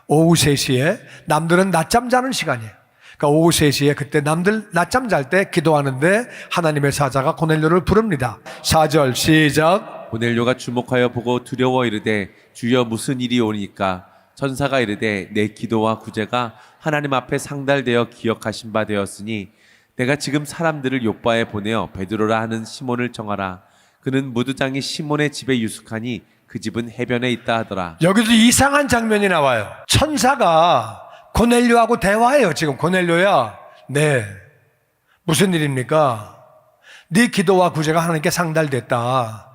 오후 3시에 남들은 낮잠 자는 시간이에요. 그러니까 오후 3시에 그때 남들 낮잠 잘 때 기도하는데 하나님의 사자가 고넬료를 부릅니다. 4절 시작. 고넬료가 주목하여 보고 두려워 이르되 주여 무슨 일이 오니까. 천사가 이르되 내 기도와 구제가 하나님 앞에 상달되어 기억하신 바 되었으니 내가 지금 사람들을 요바에 보내어 베드로라 하는 시몬을 정하라. 그는 무두장이 시몬의 집에 유숙하니 그 집은 해변에 있다 하더라. 여기도 이상한 장면이 나와요. 천사가 고넬료하고 대화해요. 지금 고넬료야, 네, 무슨 일입니까? 네 기도와 구제가 하나님께 상달됐다.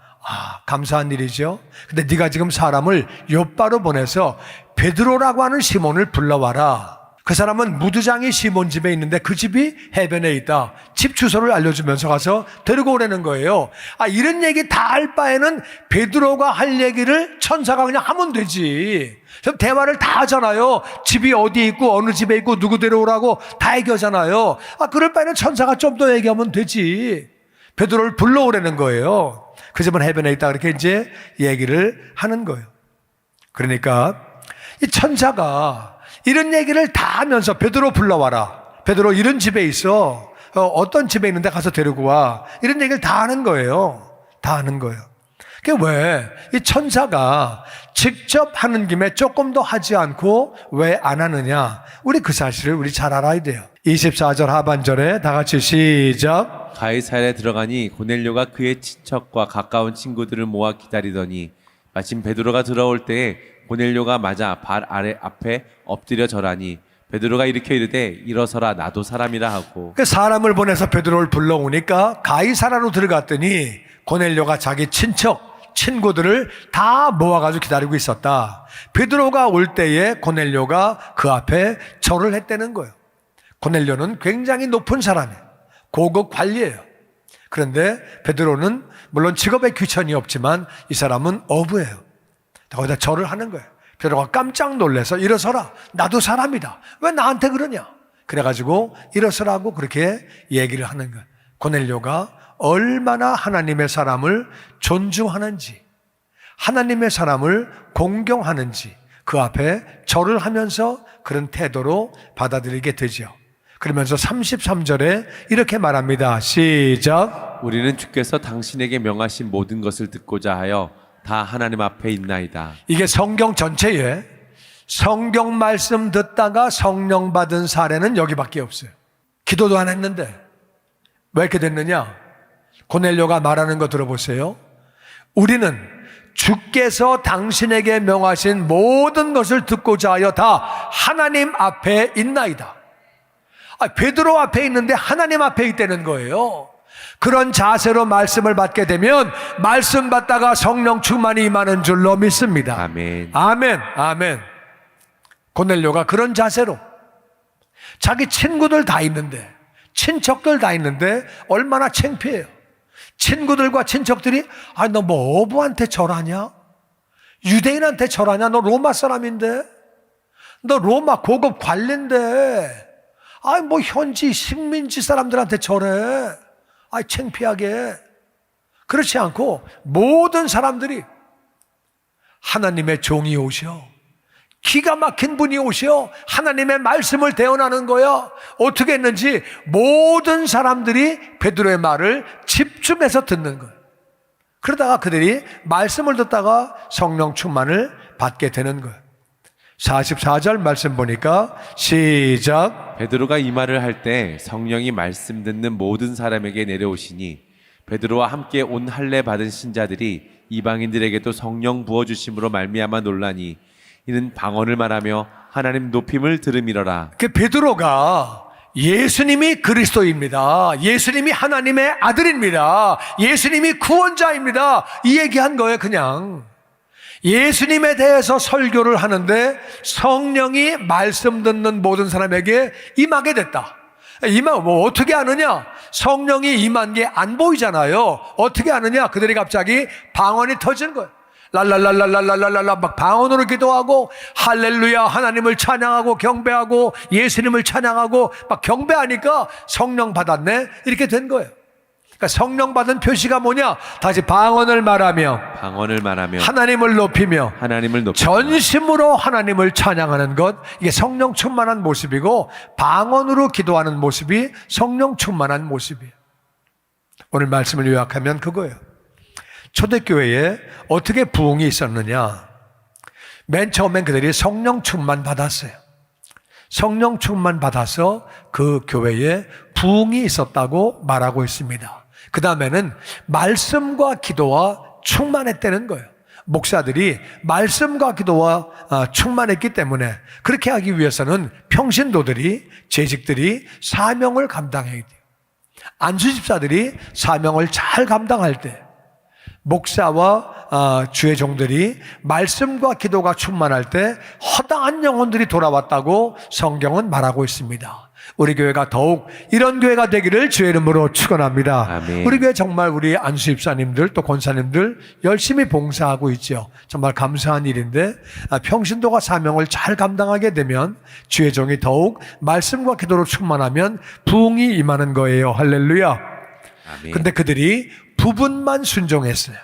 감사한 일이죠. 근데 네가 지금 사람을 요바로 보내서 베드로라고 하는 시몬을 불러와라. 그 사람은 무두장이 시몬 집에 있는데 그 집이 해변에 있다. 집 주소를 알려주면서 가서 데리고 오라는 거예요. 이런 얘기 다 할 바에는 베드로가 할 얘기를 천사가 그냥 하면 되지. 그럼 대화를 다 하잖아요. 집이 어디 있고 어느 집에 있고 누구 데려오라고 다 얘기하잖아요. 그럴 바에는 천사가 좀 더 얘기하면 되지. 베드로를 불러오라는 거예요. 그 집은 해변에 있다. 그렇게 이제 얘기를 하는 거예요. 그러니까 이 천사가 이런 얘기를 다 하면서 베드로 불러와라. 베드로 이런 집에 있어. 어떤 집에 있는데 가서 데리고 와. 이런 얘기를 다 하는 거예요. 다 하는 거예요. 그게 왜 이 천사가 직접 하는 김에 조금 더 하지 않고 왜 안 하느냐? 우리 그 사실을 우리 잘 알아야 돼요. 24절 하반절에 다 같이 시작. 가이사랴에 들어가니 고넬료가 그의 친척과 가까운 친구들을 모아 기다리더니 마침 베드로가 들어올 때에 고넬료가 맞아 발 아래 앞에 엎드려 절하니 베드로가 일으켜 이르되 일어서라 나도 사람이라 하고. 그 사람을 보내서 베드로를 불러오니까 가이사랴로 들어갔더니 고넬료가 자기 친구들을 다 모아가지고 기다리고 있었다. 베드로가 올 때에 고넬료가 그 앞에 절을 했다는 거예요. 고넬료는 굉장히 높은 사람이에요. 고급 관리예요. 그런데 베드로는 물론 직업에 귀천이 없지만 이 사람은 어부예요. 거기다 절을 하는 거예요. 베드로가 깜짝 놀라서 일어서라. 나도 사람이다. 왜 나한테 그러냐? 그래가지고 일어서라고 그렇게 얘기를 하는 거예요. 고넬료가 얼마나 하나님의 사람을 존중하는지, 하나님의 사람을 공경하는지 그 앞에 절을 하면서 그런 태도로 받아들이게 되죠. 그러면서 33절에 이렇게 말합니다. 시작. 우리는 주께서 당신에게 명하신 모든 것을 듣고자 하여 다 하나님 앞에 있나이다. 이게 성경 전체에 성경 말씀 듣다가 성령 받은 사례는 여기밖에 없어요. 기도도 안 했는데 왜 이렇게 됐느냐? 고넬료가 말하는 거 들어보세요. 우리는 주께서 당신에게 명하신 모든 것을 듣고자 하여 다 하나님 앞에 있나이다. 베드로 앞에 있는데 하나님 앞에 있다는 거예요. 그런 자세로 말씀을 받게 되면 말씀 받다가 성령 충만이 임하는 줄로 믿습니다. 아멘. 아멘. 아멘. 고넬료가 그런 자세로 자기 친구들 다 있는데, 친척들 다 있는데 얼마나 창피해요. 친구들과 친척들이 너 뭐 어부한테 절하냐? 유대인한테 절하냐? 너 로마 사람인데? 너 로마 고급 관리인데? 아이, 뭐 현지 식민지 사람들한테 저래. 아이, 창피하게. 그렇지 않고 모든 사람들이 하나님의 종이 오셔. 기가 막힌 분이 오셔. 하나님의 말씀을 대언하는 거야. 어떻게 했는지 모든 사람들이 베드로의 말을 집중해서 듣는 거야. 그러다가 그들이 말씀을 듣다가 성령 충만을 받게 되는 거야. 44절 말씀 보니까 시작. 베드로가 이 말을 할 때 성령이 말씀 듣는 모든 사람에게 내려오시니 베드로와 함께 온 할례 받은 신자들이 이방인들에게도 성령 부어 주심으로 말미암아 놀라니 이는 방언을 말하며 하나님 높임을 들음이러라. 그 베드로가 예수님이 그리스도입니다. 예수님이 하나님의 아들입니다. 예수님이 구원자입니다. 이 얘기한 거예요, 그냥. 예수님에 대해서 설교를 하는데 성령이 말씀 듣는 모든 사람에게 임하게 됐다. 뭐 어떻게 아느냐? 성령이 임한 게 안 보이잖아요. 어떻게 아느냐? 그들이 갑자기 방언이 터진 거예요. 랄랄랄랄랄랄랄라 막 방언으로 기도하고 할렐루야 하나님을 찬양하고 경배하고 예수님을 찬양하고 막 경배하니까 성령 받았네 이렇게 된 거예요. 그러니까 성령 받은 표시가 뭐냐? 다시 방언을 말하며 하나님을 높이며 전심으로 하나님을 찬양하는 것, 이게 성령 충만한 모습이고 방언으로 기도하는 모습이 성령 충만한 모습이에요. 오늘 말씀을 요약하면 그거예요. 초대교회에 어떻게 부흥이 있었느냐? 맨 처음엔 그들이 성령 충만 받았어요. 성령 충만 받아서 그 교회에 부흥이 있었다고 말하고 있습니다. 그 다음에는 말씀과 기도와 충만했다는 거예요. 목사들이 말씀과 기도와 충만했기 때문에 그렇게 하기 위해서는 평신도들이, 재직들이 사명을 감당해야 돼요. 안수집사들이 사명을 잘 감당할 때 목사와 주의 종들이 말씀과 기도가 충만할 때 허다한 영혼들이 돌아왔다고 성경은 말하고 있습니다. 우리 교회가 더욱 이런 교회가 되기를 주의 이름으로 축원합니다. 아멘. 우리 교회 정말 우리 안수집사님들 또 권사님들 열심히 봉사하고 있죠. 정말 감사한 일인데 평신도가 사명을 잘 감당하게 되면 주의 종이 더욱 말씀과 기도로 충만하면 부흥이 임하는 거예요. 할렐루야. 아멘. 근데 그들이 부분만 순종했어요.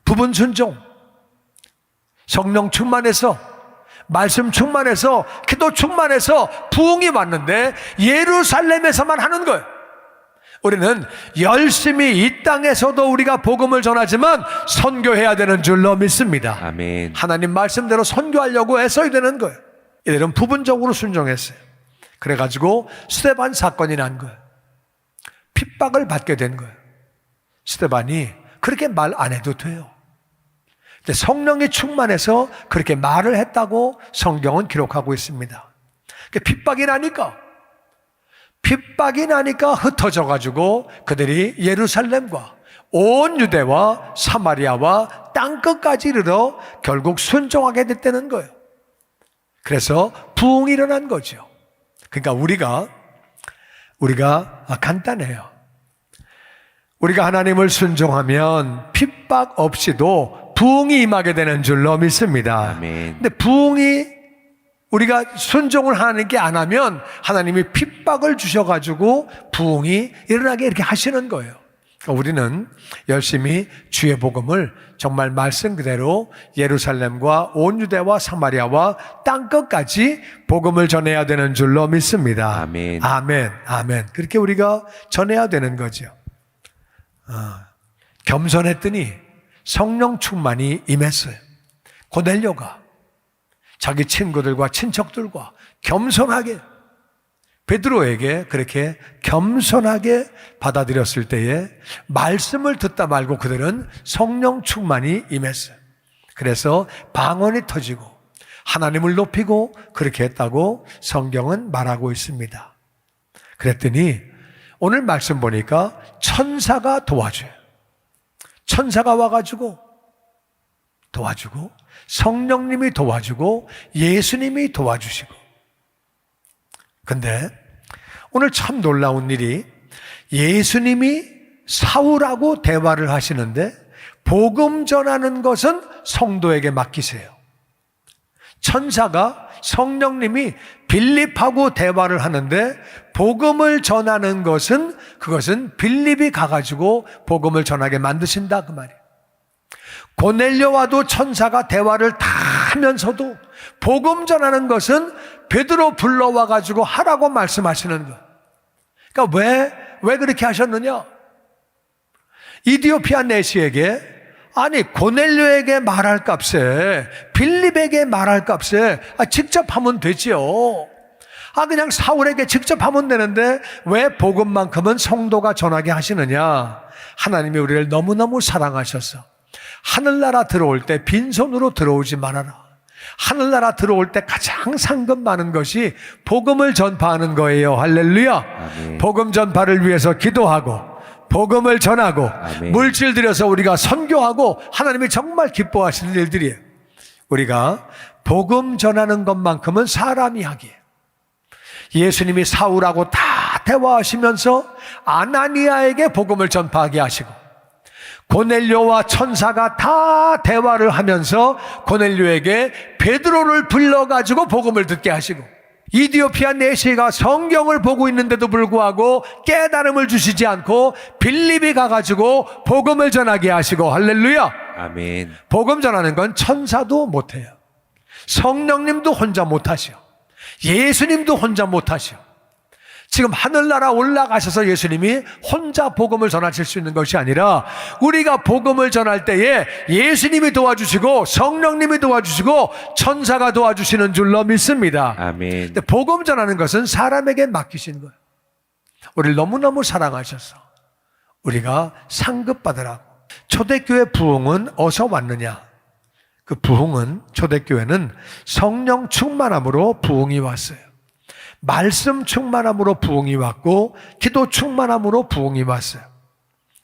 부분 순종. 성령 충만해서, 말씀 충만해서, 기도 충만해서 부흥이 왔는데 예루살렘에서만 하는 거예요. 우리는 열심히 이 땅에서도 우리가 복음을 전하지만 선교해야 되는 줄로 믿습니다. 아멘. 하나님 말씀대로 선교하려고 애써야 되는 거예요. 이들은 부분적으로 순종했어요. 그래가지고 스데반 사건이 난 거예요. 핍박을 받게 된 거예요. 스데반이 그렇게 말 안 해도 돼요. 근데 성령이 충만해서 그렇게 말을 했다고 성경은 기록하고 있습니다. 핍박이 나니까 흩어져 가지고 그들이 예루살렘과 온 유대와 사마리아와 땅끝까지 이르러 결국 순종하게 됐다는 거예요. 그래서 부흥이 일어난 거죠. 그러니까 우리가 간단해요. 우리가 하나님을 순종하면 핍박 없이도 부흥이 임하게 되는 줄로 믿습니다. 아멘. 근데 부흥이 우리가 순종을 하나님께 안 하면 하나님이 핍박을 주셔가지고 부흥이 일어나게 이렇게 하시는 거예요. 그러니까 우리는 열심히 주의 복음을 정말 말씀 그대로 예루살렘과 온 유대와 사마리아와 땅끝까지 복음을 전해야 되는 줄로 믿습니다. 아멘. 아멘. 아멘. 그렇게 우리가 전해야 되는 거죠. 겸손했더니 성령 충만이 임했어요. 고넬료가 자기 친구들과 친척들과 겸손하게 베드로에게 그렇게 겸손하게 받아들였을 때에 말씀을 듣다 말고 그들은 성령 충만이 임했어요. 그래서 방언이 터지고 하나님을 높이고 그렇게 했다고 성경은 말하고 있습니다. 그랬더니 오늘 말씀 보니까 천사가 도와줘요. 천사가 와가지고 도와주고 성령님이 도와주고 예수님이 도와주시고. 근데 오늘 참 놀라운 일이 예수님이 사울하고 대화를 하시는데 복음 전하는 것은 성도에게 맡기세요. 천사가 성령님이 빌립하고 대화를 하는데 복음을 전하는 그것은 빌립이 가가지고 복음을 전하게 만드신다 그 말이에요. 고넬료와도 천사가 대화를 다 하면서도 복음 전하는 것은 베드로 불러와 가지고 하라고 말씀하시는 거예요. 그러니까 왜 그렇게 하셨느냐? 이디오피아 내시에게, 아니 고넬료에게 말할 값에, 빌립에게 말할 값에 직접 하면 되지요. 그냥 사울에게 직접 하면 되는데 왜 복음만큼은 성도가 전하게 하시느냐? 하나님이 우리를 너무너무 사랑하셔서 하늘나라 들어올 때 빈손으로 들어오지 말아라. 하늘나라 들어올 때 가장 상급 많은 것이 복음을 전파하는 거예요. 할렐루야. 아멘. 복음 전파를 위해서 기도하고 복음을 전하고 아멘. 물질 들여서 우리가 선교하고 하나님이 정말 기뻐하시는 일들이에요. 우리가 복음 전하는 것만큼은 사람이 하기에, 예수님이 사울하고 다 대화하시면서 아나니아에게 복음을 전파하게 하시고 고넬료와 천사가 다 대화를 하면서 고넬료에게 베드로를 불러가지고 복음을 듣게 하시고, 이디오피아 내시가 성경을 보고 있는데도 불구하고 깨달음을 주시지 않고 빌립이 가가지고 복음을 전하게 하시고, 할렐루야. 아멘. 복음 전하는 건 천사도 못해요. 성령님도 혼자 못하시오. 예수님도 혼자 못하시오. 지금 하늘나라 올라가셔서 예수님이 혼자 복음을 전하실 수 있는 것이 아니라 우리가 복음을 전할 때에 예수님이 도와주시고 성령님이 도와주시고 천사가 도와주시는 줄로 믿습니다. 아멘. 근데 복음 전하는 것은 사람에게 맡기신 거예요. 우리를 너무너무 사랑하셔서 우리가 상급받으라고. 초대교회 부흥은 어디서 왔느냐? 그 부흥은, 초대교회는 성령 충만함으로 부흥이 왔어요. 말씀 충만함으로 부흥이 왔고 기도 충만함으로 부흥이 왔어요.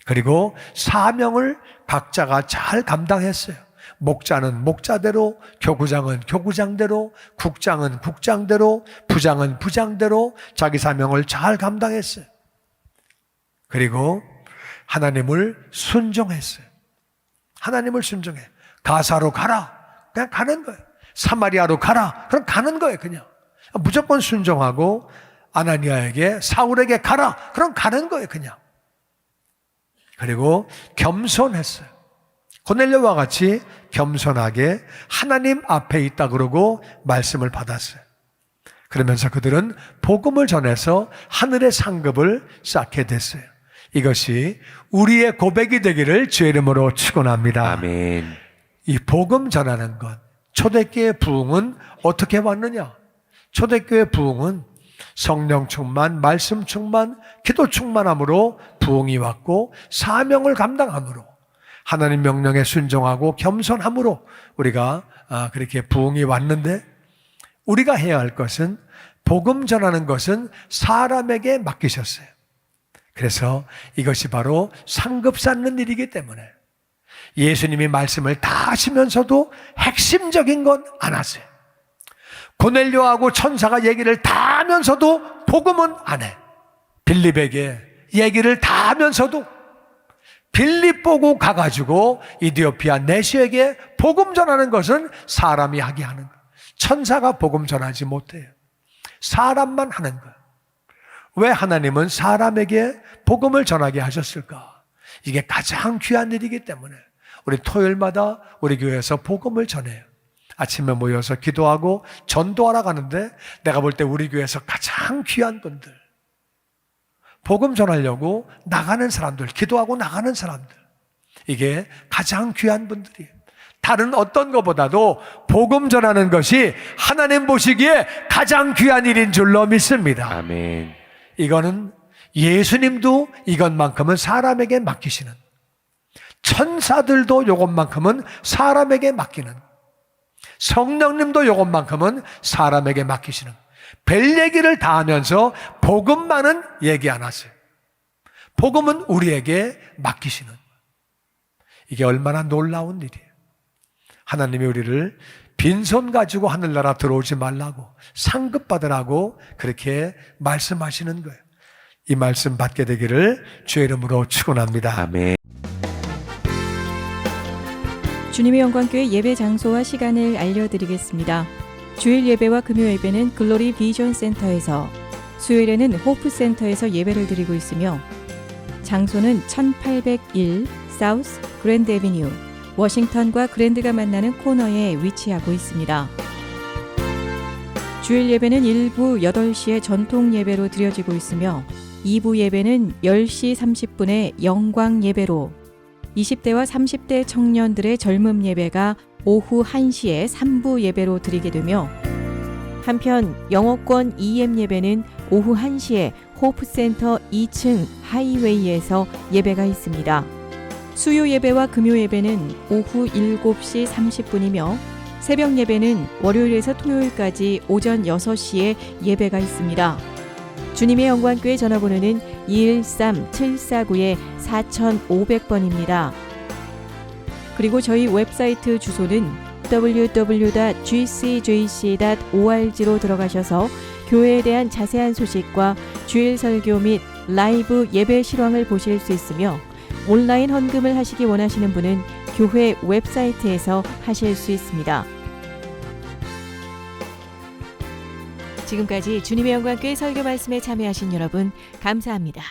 그리고 사명을 각자가 잘 감당했어요. 목자는 목자대로, 교구장은 교구장대로, 국장은 국장대로, 부장은 부장대로 자기 사명을 잘 감당했어요. 그리고 하나님을 순종했어요. 하나님을 순종해. 가사로 가라. 그냥 가는 거예요. 사마리아로 가라. 그럼 가는 거예요. 그냥 무조건 순종하고, 아나니아에게, 사울에게 가라. 그럼 가는 거예요. 그냥. 그리고 겸손했어요. 고넬료와 같이 겸손하게 하나님 앞에 있다 그러고 말씀을 받았어요. 그러면서 그들은 복음을 전해서 하늘의 상급을 쌓게 됐어요. 이것이 우리의 고백이 되기를 주의 이름으로 축원합니다. 아멘. 이 복음 전하는 것, 초대교회 부흥은 어떻게 왔느냐? 초대교회 부흥은 성령 충만, 말씀 충만, 기도 충만함으로 부흥이 왔고, 사명을 감당함으로, 하나님 명령에 순종하고 겸손함으로 우리가 그렇게 부흥이 왔는데, 우리가 해야 할 것은, 복음 전하는 것은 사람에게 맡기셨어요. 그래서 이것이 바로 상급 쌓는 일이기 때문에 예수님이 말씀을 다 하시면서도 핵심적인 건 안 하세요. 고넬료하고 천사가 얘기를 다 하면서도 복음은 안 해. 빌립에게 얘기를 다 하면서도 빌립 보고 가가지고 이디오피아 내시에게 복음 전하는 것은 사람이 하게 하는 거예요. 천사가 복음 전하지 못해요. 사람만 하는 거예요. 왜 하나님은 사람에게 복음을 전하게 하셨을까? 이게 가장 귀한 일이기 때문에 우리 토요일마다 우리 교회에서 복음을 전해요. 아침에 모여서 기도하고 전도하러 가는데 내가 볼 때 우리 교회에서 가장 귀한 분들, 복음 전하려고 나가는 사람들, 기도하고 나가는 사람들, 이게 가장 귀한 분들이에요. 다른 어떤 것보다도 복음 전하는 것이 하나님 보시기에 가장 귀한 일인 줄로 믿습니다. 아멘. 이거는 예수님도 이것만큼은 사람에게 맡기시는, 천사들도 이것만큼은 사람에게 맡기는, 성령님도 이것만큼은 사람에게 맡기시는, 별 얘기를 다 하면서 복음만은 얘기 안 하세요. 복음은 우리에게 맡기시는, 이게 얼마나 놀라운 일이에요. 하나님이 우리를 빈손 가지고 하늘나라 들어오지 말라고, 상급 받으라고 그렇게 말씀하시는 거예요. 이 말씀 받게 되기를 주의 이름으로 축원합니다. 아멘. 주님의 영광교회 예배 장소와 시간을 알려드리겠습니다. 주일 예배와 금요 예배는 글로리 비전 센터에서, 수요일에는 호프 센터에서 예배를 드리고 있으며 장소는 1801 사우스 그랜드 애비뉴, 워싱턴과 그랜드가 만나는 코너에 위치하고 있습니다. 주일 예배는 1부 8시에 전통 예배로 드려지고 있으며 2부 예배는 10시 30분에 영광 예배로, 20대와 30대 청년들의 젊음 예배가 오후 1시에 3부 예배로 드리게 되며, 한편 영어권 EM 예배는 오후 1시에 호프센터 2층 하이웨이에서 예배가 있습니다. 수요 예배와 금요 예배는 오후 7시 30분이며 새벽 예배는 월요일에서 토요일까지 오전 6시에 예배가 있습니다. 주님의 영광교회 전화번호는 213-749-4500번입니다. 그리고 저희 웹사이트 주소는 www.gcjc.org로 들어가셔서 교회에 대한 자세한 소식과 주일 설교 및 라이브 예배 실황을 보실 수 있으며, 온라인 헌금을 하시기 원하시는 분은 교회 웹사이트에서 하실 수 있습니다. 지금까지 주님의 영광교회 설교 말씀에 참여하신 여러분 감사합니다.